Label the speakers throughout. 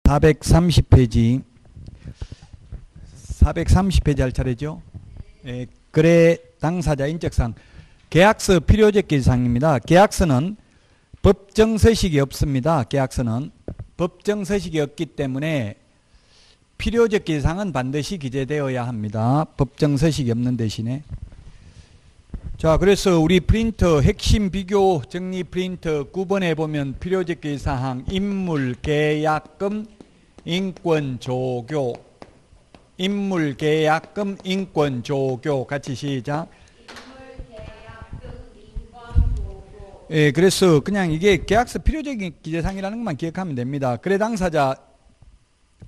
Speaker 1: 430페이지 430페이지 할 차례죠. 거래 당사자 인적사항 계약서 필요적기사항입니다. 계약서는 법정서식이 없습니다. 계약서는 법정서식이 없기 때문에 필요적기사항은 반드시 기재되어야 합니다. 법정서식이 없는 대신에. 자, 그래서 우리 프린터 핵심 비교 정리 프린터 9번에 보면 필요적기사항 인물 계약금 인권 조교 인물 계약금 인권 조교 같이 시작. 예, 그래서 그냥 이게 계약서 필요적인 기재사항이라는 것만 기억하면 됩니다. 거래 당사자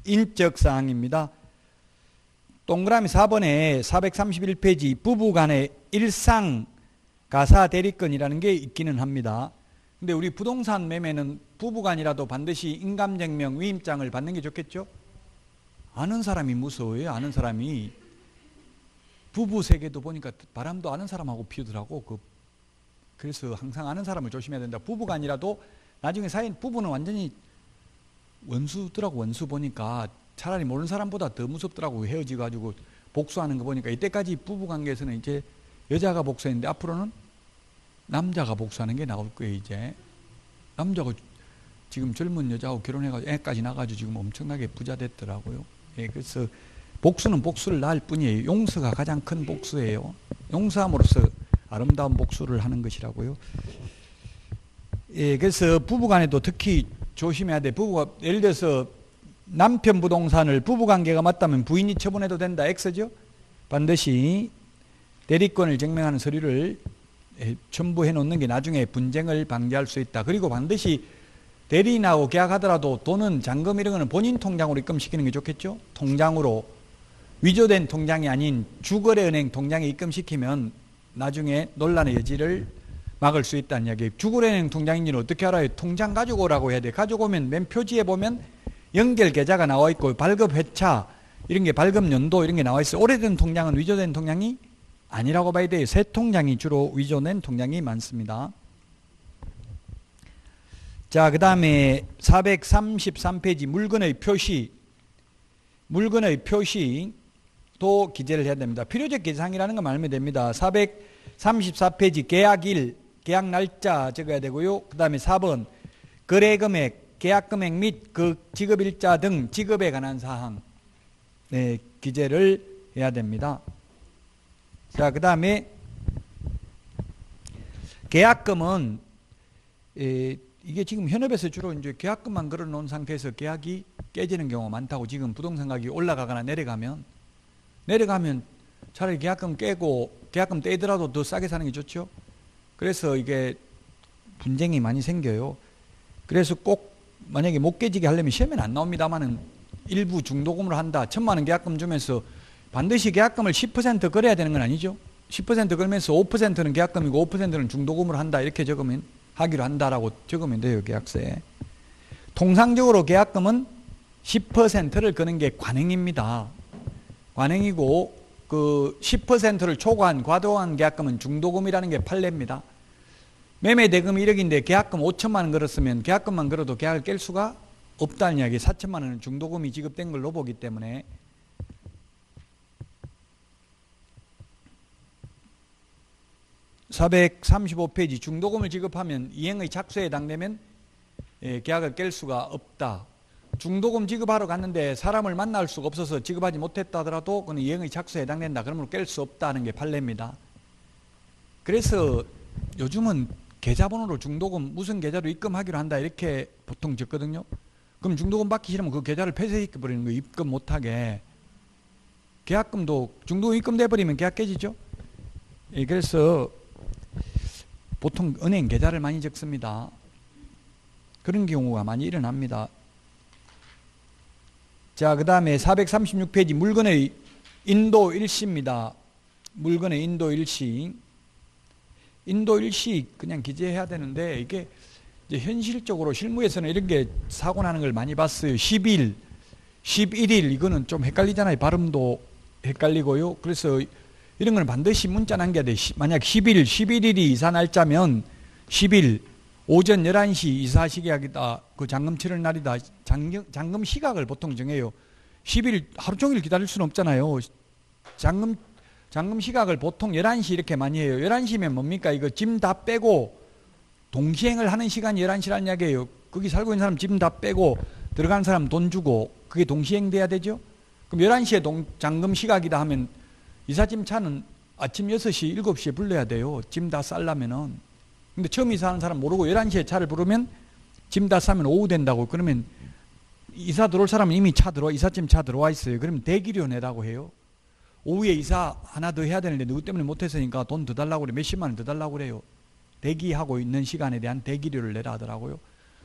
Speaker 1: 인적사항입니다. 동그라미 4번에 431페이지 부부간의 일상 가사 대리권이라는 게 있기는 합니다. 근데 우리 부동산 매매는 부부간이라도 반드시 인감증명 위임장을 받는 게 좋겠죠? 아는 사람이 무서워요. 아는 사람이. 부부 세계도 보니까 바람도 아는 사람하고 피우더라고. 그래서 항상 아는 사람을 조심해야 된다. 부부간이라도 나중에 사인 부부는 완전히 원수더라고. 원수 보니까 차라리 모르는 사람보다 더 무섭더라고. 헤어지가지고 복수하는 거 보니까 이때까지 부부관계에서는 이제 여자가 복수했는데 앞으로는 남자가 복수하는 게 나올 거예요. 이제 남자가 지금 젊은 여자하고 결혼해가지고 애까지 낳아가지고 지금 엄청나게 부자 됐더라고요. 예, 그래서 복수는 복수를 낳을 뿐이에요. 용서가 가장 큰 복수예요. 용서함으로써 아름다운 복수를 하는 것이라고요. 예, 그래서 부부간에도 특히 조심해야 돼. 부부가 예를 들어서 남편 부동산을 부부관계가 맞다면 부인이 처분해도 된다. X죠. 반드시 대리권을 증명하는 서류를 첨부해 놓는 게 나중에 분쟁을 방지할 수 있다. 그리고 반드시 대리인하고 계약하더라도 돈은 잔금 이런 거는 본인 통장으로 입금시키는 게 좋겠죠. 통장으로 위조된 통장이 아닌 주거래은행 통장에 입금시키면 나중에 논란의 여지를 막을 수 있다는 이야기예요. 주거래은행 통장인지는 어떻게 알아요? 통장 가지고 오라고 해야 돼. 가지고 오면 맨 표지에 보면 연결 계좌가 나와 있고 발급 회차 이런 게 발급 연도 이런 게 나와 있어요. 오래된 통장은 위조된 통장이 아니라고 봐야 돼요. 새 통장이 주로 위조된 통장이 많습니다. 자, 그 다음에 433페이지 물건의 표시. 물건의 표시도 기재를 해야 됩니다. 필요적 기재사항이라는 거 말하면 됩니다. 434페이지 계약일, 계약 날짜 적어야 되고요. 그 다음에 4번 거래금액, 계약금액 및 그 지급일자 등 지급에 관한 사항 기재를 해야 됩니다. 자, 그 다음에 계약금은 이게 지금 현업에서 주로 이제 계약금만 걸어놓은 상태에서 계약이 깨지는 경우가 많다고. 지금 부동산 가격이 올라가거나 내려가면 차라리 계약금 깨고 계약금 떼더라도 더 싸게 사는 게 좋죠. 그래서 이게 분쟁이 많이 생겨요. 그래서 꼭 만약에 못 깨지게 하려면 시험에는 안 나옵니다만은 일부 중도금으로 한다. 1,000만 원 계약금 주면서 반드시 계약금을 10% 걸어야 되는 건 아니죠. 10% 걸면서 5%는 계약금이고 5%는 중도금으로 한다. 이렇게 적으면 하기로 한다라고 적으면 돼요. 계약서에. 통상적으로 계약금은 10%를 거는 게 관행입니다. 관행이고 그 10%를 초과한 과도한 계약금은 중도금이라는 게 판례입니다. 매매 대금이 1억인데 계약금 5천만 원 걸었으면 계약금만 걸어도 계약을 깰 수가 없다는 이야기. 4천만 원은 중도금이 지급된 걸로 보기 때문에. (435페이지) 중도금을 지급하면 이행의 착수에 해당되면 계약을 깰 수가 없다. 중도금 지급하러 갔는데 사람을 만날 수가 없어서 지급하지 못했다 하더라도 그건 이행의 착수에 해당된다. 그러면 깰 수 없다는 게 판례입니다. 그래서 요즘은 계좌번호로 중도금 무슨 계좌로 입금하기로 한다 이렇게 보통 적거든요. 그럼 중도금 받기 싫으면 그 계좌를 폐쇄시켜버리는 거예요. 입금 못하게. 계약금도 중도금 입금돼버리면 계약 깨지죠. 그래서 보통 은행 계좌를 많이 적습니다. 그런 경우가 많이 일어납니다. 자, 그 다음에 436페이지 물건의 인도 일시입니다. 물건의 인도 일시. 인도 일시 그냥 기재해야 되는데 이게 이제 현실적으로 실무에서는 이런 게 사고 나는 걸 많이 봤어요. 10일, 11일 이거는 좀 헷갈리잖아요. 발음도 헷갈리고요. 그래서 이런 거는 반드시 문자 남겨야 돼. 만약 10일, 11일이 이사 날짜면 10일, 오전 11시 이사 시각이다. 그 잔금 치를 날이다. 잔금 시각을 보통 정해요. 10일 하루 종일 기다릴 수는 없잖아요. 잔금 시각을 보통 11시 이렇게 많이 해요. 11시면 뭡니까? 이거 짐 다 빼고 동시행을 하는 시간이 11시라는 이야기예요. 거기 살고 있는 사람 짐 다 빼고 들어간 사람 돈 주고 그게 동시행 돼야 되죠. 그럼 11시에 잔금 시각이다 하면 이삿짐 차는 아침 6시, 7시에 불러야 돼요. 짐 다 싸려면은. 근데 처음 이사하는 사람 모르고 11시에 차를 부르면 짐 다 싸면 오후 된다고. 그러면 이사 들어올 사람은 이미 이삿짐 차 들어와 있어요. 그러면 대기료 내라고 해요. 오후에 이사 하나 더 해야 되는데 누구 때문에 못했으니까 돈 더 달라고 그래. 몇십만 원 더 달라고 그래요. 대기하고 있는 시간에 대한 대기료를 내라 하더라고요.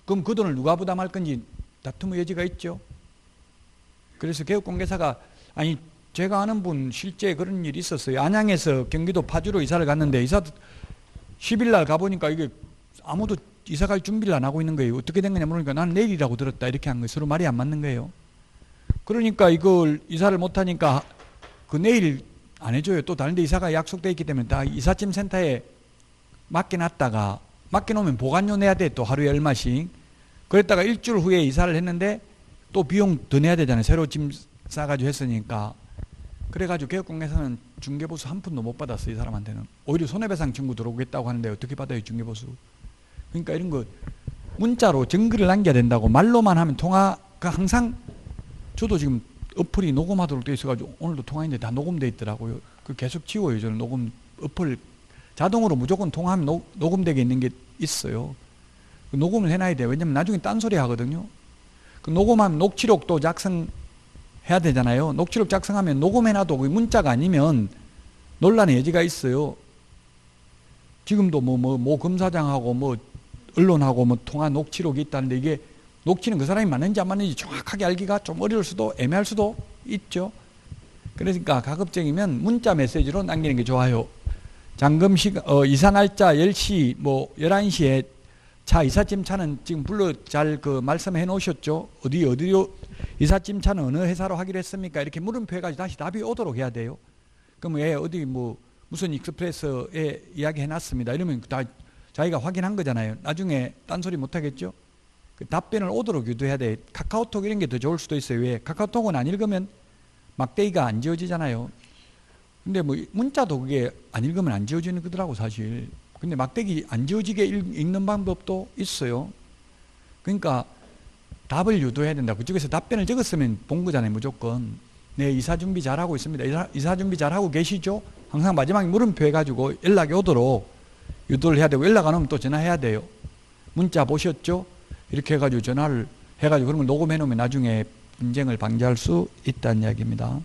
Speaker 1: 그럼 그 돈을 누가 부담할 건지 다툼의 여지가 있죠. 그래서 개업공개사가 아니 제가 아는 분 실제 그런 일이 있었어요. 안양에서 경기도 파주로 이사를 갔는데 10일 날 가보니까 이게 아무도 이사 갈 준비를 안 하고 있는 거예요. 어떻게 된 거냐 물으니까 나는 내일이라고 들었다 이렇게 한 거예요. 서로 말이 안 맞는 거예요. 그러니까 이걸 이사를 못하니까 그 내일 안 해줘요. 또 다른 데 이사가 약속돼 있기 때문에 다 이삿짐 센터에 맡겨놓으면 보관료 내야 돼. 또 하루에 얼마씩. 그랬다가 일주일 후에 이사를 했는데 또 비용 더 내야 되잖아요. 새로 짐 싸가지고 했으니까. 그래가지고 개업공개사는 중개보수 한 푼도 못 받았어요. 이 사람한테는. 오히려 손해배상 청구 들어오겠다고 하는데 어떻게 받아요 중개보수. 그러니까 이런 거 문자로 증거를 남겨야 된다고. 말로만 하면 통화가 항상 저도 지금 어플이 녹음하도록 돼 있어가지고 오늘도 통화했는데 다 녹음돼 있더라고요. 그 계속 지워요. 저는 녹음 어플 자동으로 무조건 통화하면 녹음되게 있는 게 있어요. 그 녹음을 해놔야 돼요. 왜냐면 나중에 딴소리 하거든요. 그 녹음하면 녹취록도 작성해야 되잖아요. 녹취록 작성하면 녹음해놔도 그 문자가 아니면 논란의 여지가 있어요. 지금도 모 검사장하고 언론하고 통화 녹취록이 있다는데 이게 녹취는 그 사람이 맞는지 안 맞는지 정확하게 알기가 좀 어려울 수도 애매할 수도 있죠. 그러니까 가급적이면 문자 메시지로 남기는 게 좋아요. 잔금 이사 날짜 10시 11시에 차 이삿짐 차는 지금 잘 말씀해 놓으셨죠. 어디로 이삿짐 차는 어느 회사로 하기로 했습니까? 이렇게 물음표 해가지고 다시 답이 오도록 해야 돼요. 그럼 어디 무슨 익스프레스에 이야기해 놨습니다. 이러면 다 자기가 확인한 거잖아요. 나중에 딴소리 못 하겠죠. 그 답변을 오도록 유도해야 돼. 카카오톡 이런 게 더 좋을 수도 있어요. 왜? 카카오톡은 안 읽으면 막대기가 안 지워지잖아요. 근데 문자도 그게 안 읽으면 안 지워지는 거더라고 사실. 근데 막대기 안 지워지게 읽는 방법도 있어요. 그러니까 답을 유도해야 된다. 그쪽에서 답변을 적었으면 본 거잖아요. 무조건. 네, 이사 준비 잘하고 있습니다. 이사 준비 잘하고 계시죠? 항상 마지막에 물음표 해가지고 연락이 오도록 유도를 해야 되고, 연락 안 오면 또 전화해야 돼요. 문자 보셨죠? 이렇게 해가지고 전화를 해가지고 그런 걸 녹음해 놓으면 나중에 분쟁을 방지할 수 있다는 이야기입니다.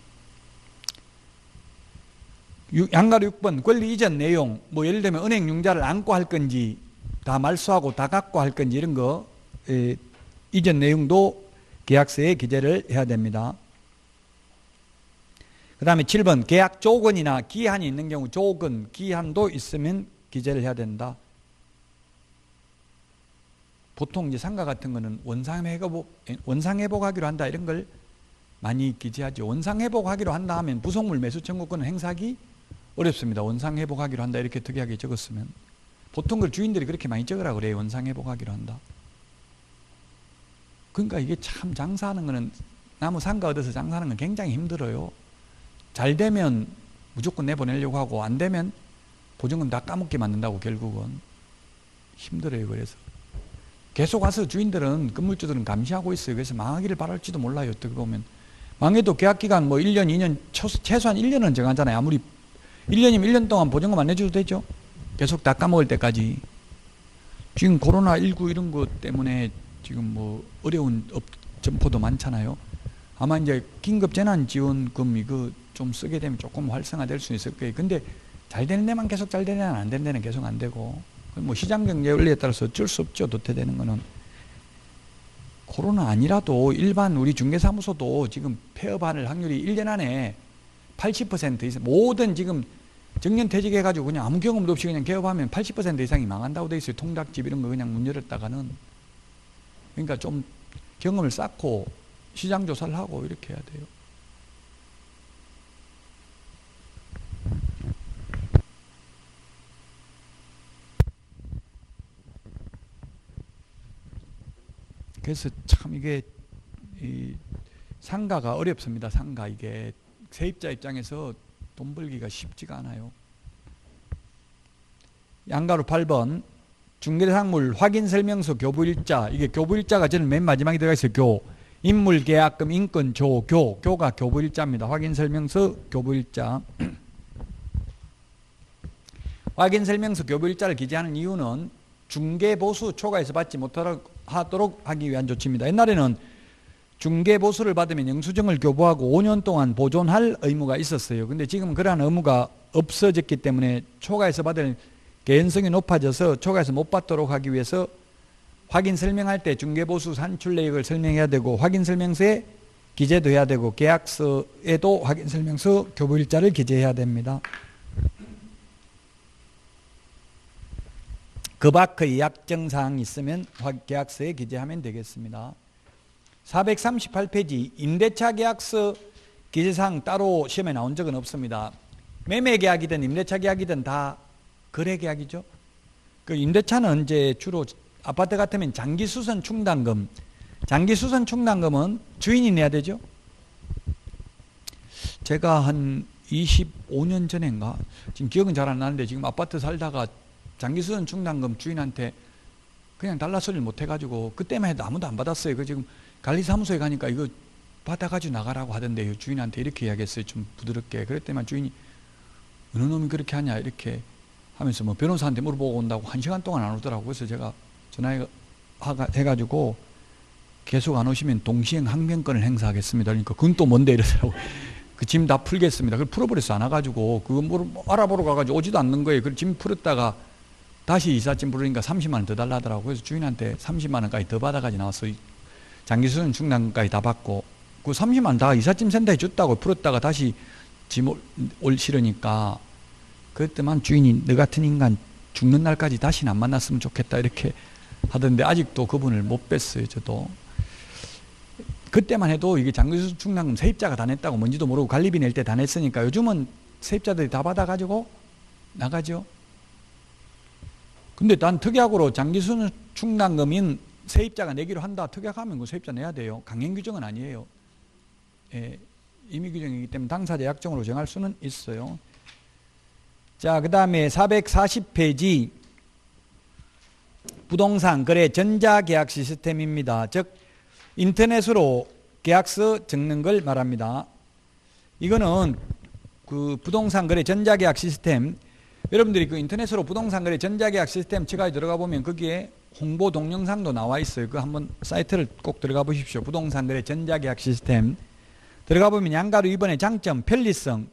Speaker 1: 양가로 6번 권리 이전 내용, 예를 들면 은행 융자를 안고 할 건지 다 말소하고 다 갖고 할 건지 이런 거 이전 내용도 계약서에 기재를 해야 됩니다. 그 다음에 7번 계약 조건이나 기한이 있는 경우 조건, 기한도 있으면 기재를 해야 된다. 보통 이제 상가 같은 거는 원상회복하기로 한다 이런 걸 많이 기재하죠. 원상회복하기로 한다 하면 부속물 매수 청구권을 행사하기 어렵습니다. 원상회복하기로 한다 이렇게 특이하게 적었으면. 보통 그 주인들이 그렇게 많이 적으라 그래요. 원상회복하기로 한다. 그러니까 이게 참 장사하는 거는 나무 상가 얻어서 장사하는 건 굉장히 힘들어요. 잘 되면 무조건 내보내려고 하고 안 되면 보증금 다 까먹게 만든다고. 결국은 힘들어요. 그래서 계속 와서 주인들은 건물주들은 감시하고 있어요. 그래서 망하기를 바랄지도 몰라요. 어떻게 보면 망해도 계약기간 1년 2년 최소한 1년은 정하잖아요. 아무리 1년이면 1년 동안 보증금 안 내줘도 되죠. 계속 다 까먹을 때까지. 지금 코로나19 이런 것 때문에 지금 어려운 점포도 많잖아요. 아마 이제 긴급재난지원금 이거 좀 쓰게 되면 조금 활성화될 수 있을 거예요. 근데 잘 되는 데만 계속 잘 되냐, 안 되는 데는 계속 안 되고. 시장 경제 원리에 따라서 어쩔 수 없죠. 도태되는 거는. 코로나 아니라도 일반 우리 중개사무소도 지금 폐업할 확률이 1년 안에 80% 이상, 모든 지금 정년퇴직해가지고 그냥 아무 경험도 없이 그냥 개업하면 80% 이상이 망한다고 돼 있어요. 통닭집 이런 거 그냥 문 열었다가는. 그러니까 좀 경험을 쌓고 시장 조사를 하고 이렇게 해야 돼요. 그래서 참 이게 이 상가가 어렵습니다. 상가 이게 세입자 입장에서 돈 벌기가 쉽지가 않아요. 양가로 8번 중개상물 확인설명서 교부일자, 이게 교부일자가 저는 맨 마지막에 들어가 있어요. 교 인물계약금 인건조 교가 교부일자입니다. 확인설명서 교부일자. 확인설명서 교부일자를 기재하는 이유는 중개보수 초과해서 받지 못하도록 하기 위한 조치입니다. 옛날에는 중개보수를 받으면 영수증을 교부하고 5년 동안 보존할 의무가 있었어요. 근데 지금 그러한 의무가 없어졌기 때문에 초과해서 받을 개연성이 높아져서 초과해서 못 받도록 하기 위해서 확인 설명할 때 중개보수 산출 내역을 설명해야 되고 확인설명서에 기재도 해야 되고 계약서에도 확인설명서 교부일자를 기재해야 됩니다. 그 밖의 약정사항이 있으면 계약서에 기재하면 되겠습니다. 438페이지 임대차 계약서 기재사항 따로 시험에 나온 적은 없습니다. 매매계약이든 임대차 계약이든 다 거래계약이죠. 그 임대차는 이제 주로 아파트 같으면 장기수선 충당금, 장기수선 충당금은 주인이 내야 되죠. 제가 한 25년 전인가 지금 기억은 잘 안 나는데 지금 아파트 살다가 장기수선 충당금 주인한테 그냥 달라 소리를 못 해가지고 그때만 해도 아무도 안 받았어요. 그 지금 관리사무소에 가니까 이거 받아가지고 나가라고 하던데요. 주인한테 이렇게 이야기했어요. 좀 부드럽게. 그랬더니 주인이 어느 놈이 그렇게 하냐 이렇게 하면서 뭐 변호사한테 물어보고 온다고 1시간 동안 안 오더라고요. 그래서 제가 전화해가지고 계속 안 오시면 동시행 항변권을 행사하겠습니다. 그러니까 그건 또 뭔데 이러더라고요. 그 짐 다 풀겠습니다. 그걸 풀어버렸어. 안 와가지고 그거 뭐 알아보러 가가지고 오지도 않는 거예요. 그 짐 풀었다가 다시 이삿짐 부르니까 30만 원 더 달라 하더라고요. 그래서 주인한테 30만 원까지 더 받아가지고 나왔어. 장기수선 충당금까지 다 받고 그 30만 원 다 이삿짐 센터에 줬다고 풀었다가 다시 짐 올 실으니까 그때만 주인이 너 같은 인간 죽는 날까지 다시는 안 만났으면 좋겠다 이렇게 하던데 아직도 그분을 못 뵀어요. 저도 그때만 해도 이게 장기수선 충당금 세입자가 다 냈다고 뭔지도 모르고 관리비 낼 때 다 냈으니까 요즘은 세입자들이 다 받아가지고 나가죠. 근데 난 특약으로 장기수선 충당금인 세입자가 내기로 한다. 특약하면 그 세입자 내야 돼요. 강행 규정은 아니에요. 예, 임의 규정이기 때문에 당사자 약정으로 정할 수는 있어요. 자, 그 다음에 440페이지 부동산 거래 전자계약 시스템입니다. 즉 인터넷으로 계약서 적는 걸 말합니다. 이거는 그 부동산 거래 전자계약 시스템, 여러분들이 그 인터넷으로 부동산 거래 전자계약 시스템 측에 들어가 보면 거기에 홍보 동영상도 나와 있어요. 그 한번 사이트를 꼭 들어가 보십시오. 부동산 거래 전자계약 시스템 들어가 보면 양가로 2번의 장점 편리성,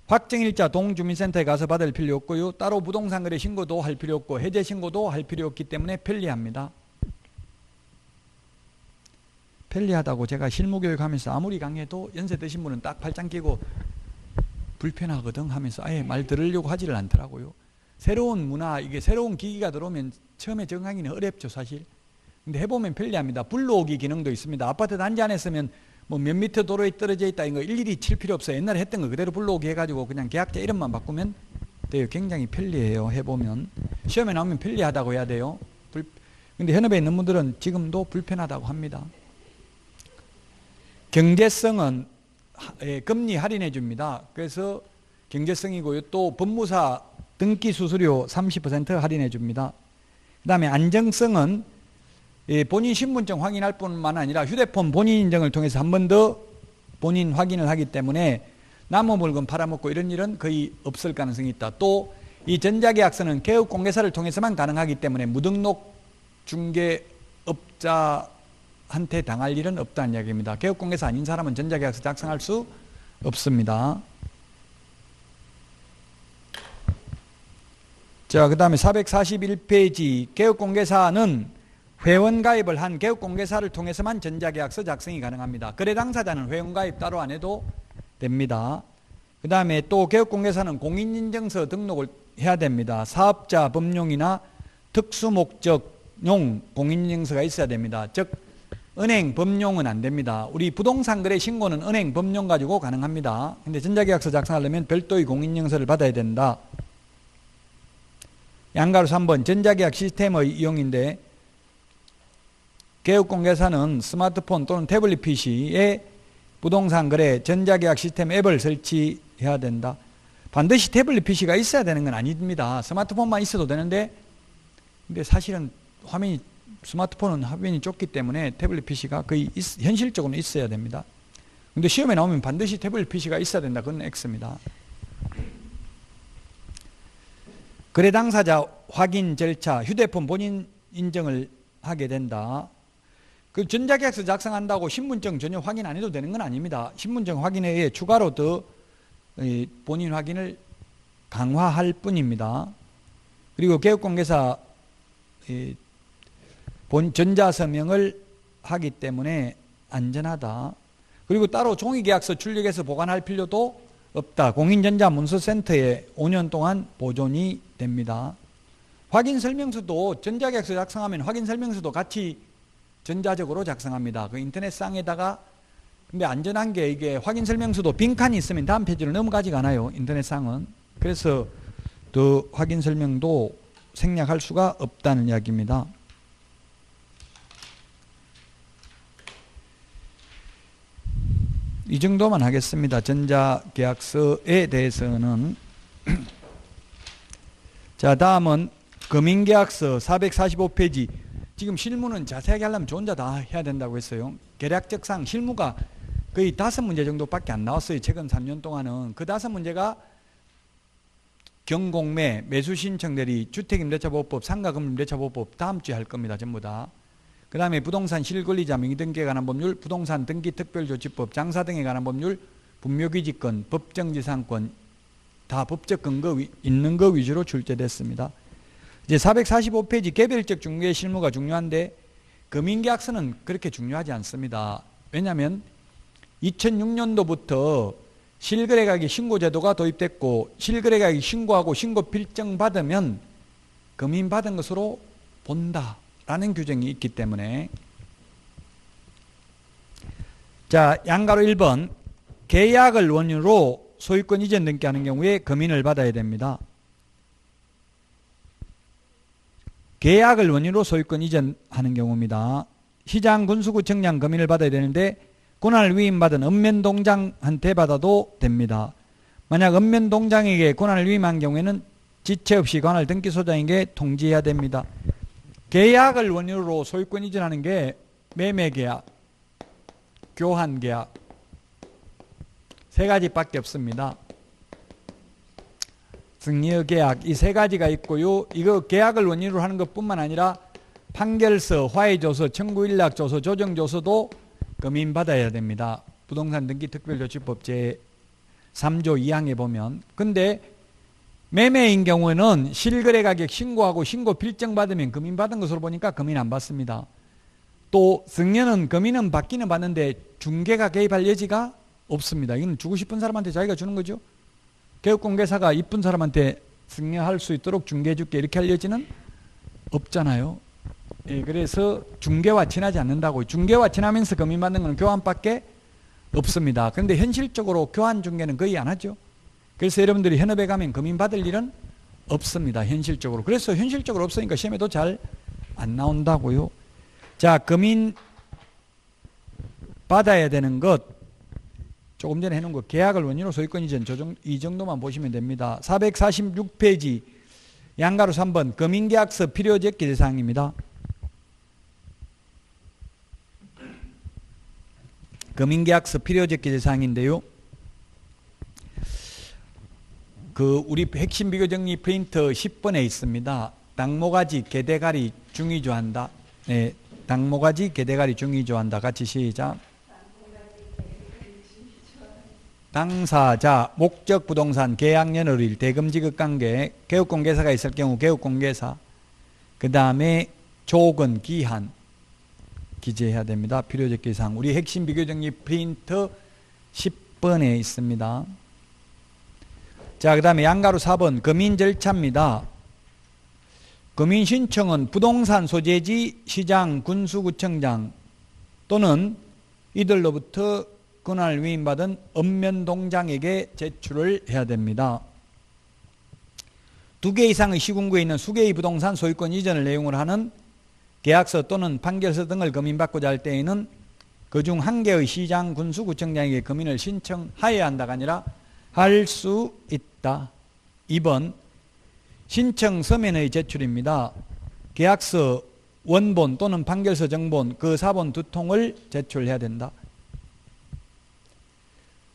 Speaker 1: 확정일자 동주민센터에 가서 받을 필요 없고요. 따로 부동산 거래 신고도 할 필요 없고 해제 신고도 할 필요 없기 때문에 편리합니다. 편리하다고 제가 실무교육하면서 아무리 강해도 연세 드신 분은 딱 팔짱 끼고 불편하거든 하면서 아예 말 들으려고 하지를 않더라고요. 새로운 문화, 이게 새로운 기기가 들어오면 처음에 적응하기는 어렵죠 사실. 근데 해보면 편리합니다. 불러오기 기능도 있습니다. 아파트 단지 안에 쓰면 뭐 몇 미터 도로에 떨어져 있다 이거 일일이 칠 필요 없어요. 옛날에 했던 거 그대로 불러오기 해가지고 그냥 계약자 이름만 바꾸면 돼요. 굉장히 편리해요. 해보면 시험에 나오면 편리하다고 해야 돼요. 근데 현업에 있는 분들은 지금도 불편하다고 합니다. 경제성은 금리 할인해 줍니다. 그래서 경제성이고요. 또 법무사 등기 수수료 30% 할인해 줍니다. 그 다음에 안정성은 본인 신분증 확인할 뿐만 아니라 휴대폰 본인 인증을 통해서 한 번 더 본인 확인을 하기 때문에 남의 물건 팔아먹고 이런 일은 거의 없을 가능성이 있다. 또 이 전자계약서는 개업공개사를 통해서만 가능하기 때문에 무등록 중개업자한테 당할 일은 없다는 이야기입니다. 개업공개사 아닌 사람은 전자계약서 작성할 수 없습니다. 자, 그 다음에 441페이지 개업공개사는 회원가입을 한 개업공개사를 통해서만 전자계약서 작성이 가능합니다. 거래 당사자는 회원가입 따로 안 해도 됩니다. 그 다음에 또 개업공개사는 공인인증서 등록을 해야 됩니다. 사업자 법용이나 특수목적용 공인인증서가 있어야 됩니다. 즉 은행 법용은 안 됩니다. 우리 부동산 거래 신고는 은행 법용 가지고 가능합니다. 근데 전자계약서 작성하려면 별도의 공인인증서를 받아야 된다. 양가로 3번 전자계약 시스템의 이용인데 개업공개사는 스마트폰 또는 태블릿 PC에 부동산 거래 전자계약 시스템 앱을 설치해야 된다. 반드시 태블릿 PC가 있어야 되는 건 아닙니다. 스마트폰만 있어도 되는데, 근데 사실은 스마트폰은 화면이 좁기 때문에 태블릿 PC가 거의 현실적으로는 있어야 됩니다. 근데 시험에 나오면 반드시 태블릿 PC가 있어야 된다. 그건 X입니다. 거래 당사자 확인 절차, 휴대폰 본인 인정을 하게 된다. 그 전자계약서 작성한다고 신분증 전혀 확인 안 해도 되는 건 아닙니다. 신분증 확인에 의해 추가로 더 본인 확인을 강화할 뿐입니다. 그리고 개업공개사 전자서명을 하기 때문에 안전하다. 그리고 따로 종이계약서 출력해서 보관할 필요도 없다. 공인전자문서센터에 5년 동안 보존이 됩니다. 확인설명서도 전자계약서 작성하면 확인설명서도 같이 전자적으로 작성합니다. 그 인터넷상에다가. 근데 안전한 게 이게 확인설명서도 빈칸이 있으면 다음 페이지로 넘어가지가 않아요. 인터넷상은. 그래서 더 확인설명도 생략할 수가 없다는 이야기입니다. 이 정도만 하겠습니다. 전자계약서에 대해서는. 자, 다음은 금융계약서 445페이지. 지금 실무는 자세하게 하려면 저 혼자 다 해야 된다고 했어요. 계략적상 실무가 거의 5문제 정도밖에 안 나왔어요. 최근 3년 동안은. 그 5문제가 경공매, 매수신청대리, 주택임대차보호법, 상가금융임대차보호법 다음 주에 할 겁니다. 전부 다. 그 다음에 부동산 실권리자 명의등기에 관한 법률, 부동산 등기특별조치법, 장사 등에 관한 법률, 분묘기지권, 법정지상권 다 법적 근거 있는 거 위주로 출제됐습니다. 이제 445페이지 개별적 중개 실무가 중요한데 금융계약서는 그렇게 중요하지 않습니다. 왜냐하면 2006년도부터 실거래가격 신고제도가 도입됐고 실거래가격 신고하고 신고 필증 받으면 금인받은 것으로 본다라는 규정이 있기 때문에. 자, 양가로 1번 계약을 원인으로 소유권 이전 등기하는 경우에 금인을 받아야 됩니다. 계약을 원인으로 소유권 이전하는 경우입니다. 시장, 군수구청장 금인을 받아야 되는데 권한을 위임받은 읍면동장한테 받아도 됩니다. 만약 읍면동장에게 권한을 위임한 경우에는 지체 없이 관할 등기소장에게 통지해야 됩니다. 계약을 원인으로 소유권 이전하는 게 매매계약, 교환계약 3가지밖에 없습니다. 승리계약 이 3가지가 있고요. 이거 계약을 원인으로 하는 것뿐만 아니라 판결서, 화해조서, 청구일락조서, 조정조서도 금인받아야 됩니다. 부동산 등기특별조치법 제3조 2항에 보면. 근데 매매인 경우에는 실거래가격 신고하고 신고 필증 받으면 금인받은 것으로 보니까 금인 안 받습니다. 또 승려는 금인은 받기는 받는데 중개가 개입할 여지가 없습니다. 이건 주고 싶은 사람한테 자기가 주는 거죠. 개업공개사가 이쁜 사람한테 승려할 수 있도록 중개해줄게 이렇게 할 여지는 없잖아요. 예, 그래서 중개와 친하지 않는다고. 중개와 친하면서 금인받는 건 교환밖에 없습니다. 그런데 현실적으로 교환 중개는 거의 안 하죠. 그래서 여러분들이 현업에 가면 금인받을 일은 없습니다. 현실적으로. 그래서 현실적으로 없으니까 시험에도 잘 안 나온다고요. 자, 금인 받아야 되는 것 조금 전에 해놓은 거 계약을 원인으로 소유권 이전 이 정도만 보시면 됩니다. 446페이지 양가로 3번 금인계약서 필요적 기재사항입니다. 금인계약서 필요적 기재사항인데요. 그 우리 핵심 비교정리 프린터 10번에 있습니다. 당모가지 개대가리 중위조한다. 네, 당모가지 개대가리 중위조한다. 같이 시작. 당사자, 목적 부동산, 계약연월일, 대금지급관계, 개업공개사가 있을 경우 개업공개사, 그 다음에 조건, 기한 기재해야 됩니다. 필요적 기사항. 우리 핵심 비교정리 프린터 10번에 있습니다. 자, 그 다음에 양가로 4번 금인 절차입니다. 금인 신청은 부동산 소재지 시장, 군수구청장 또는 이들로부터 권한을 위임받은 읍면동장에게 제출을 해야 됩니다. 2개 이상의 시군구에 있는 수개의 부동산 소유권 이전을 내용으로 하는 계약서 또는 판결서 등을 검인받고자 할 때에는 그중 한 개의 시장 군수구청장에게 검인을 신청하여야 한다가 아니라 할 수 있다. 2번 신청 서면의 제출입니다. 계약서 원본 또는 판결서 정본 그 사본 두 통을 제출해야 된다.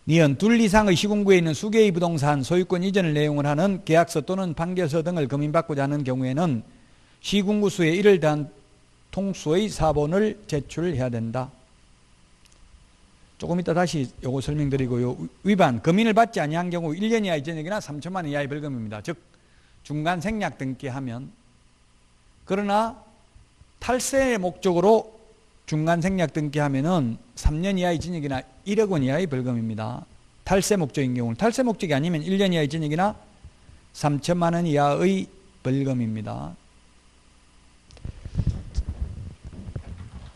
Speaker 1: 니은 둘 이상의 시군구에 있는 수개의 부동산 소유권 이전을 내용을 하는 계약서 또는 판결서 등을 검인받고자 하는 경우에는 시군구 수의 1을 더한 통수의 사본을 제출해야 된다. 조금 이따 다시 요거 설명드리고요. 위반, 검인을 받지 아니한 경우 1년 이하의 전역이나 3천만 원 이하의 벌금입니다. 즉 중간 생략 등기하면. 그러나 탈세의 목적으로 중간 생략 등기하면은 3년 이하의 징역이나 1억 원 이하의 벌금입니다. 탈세 목적인 경우는. 탈세 목적이 아니면 1년 이하의 징역이나 3천만 원 이하의 벌금입니다.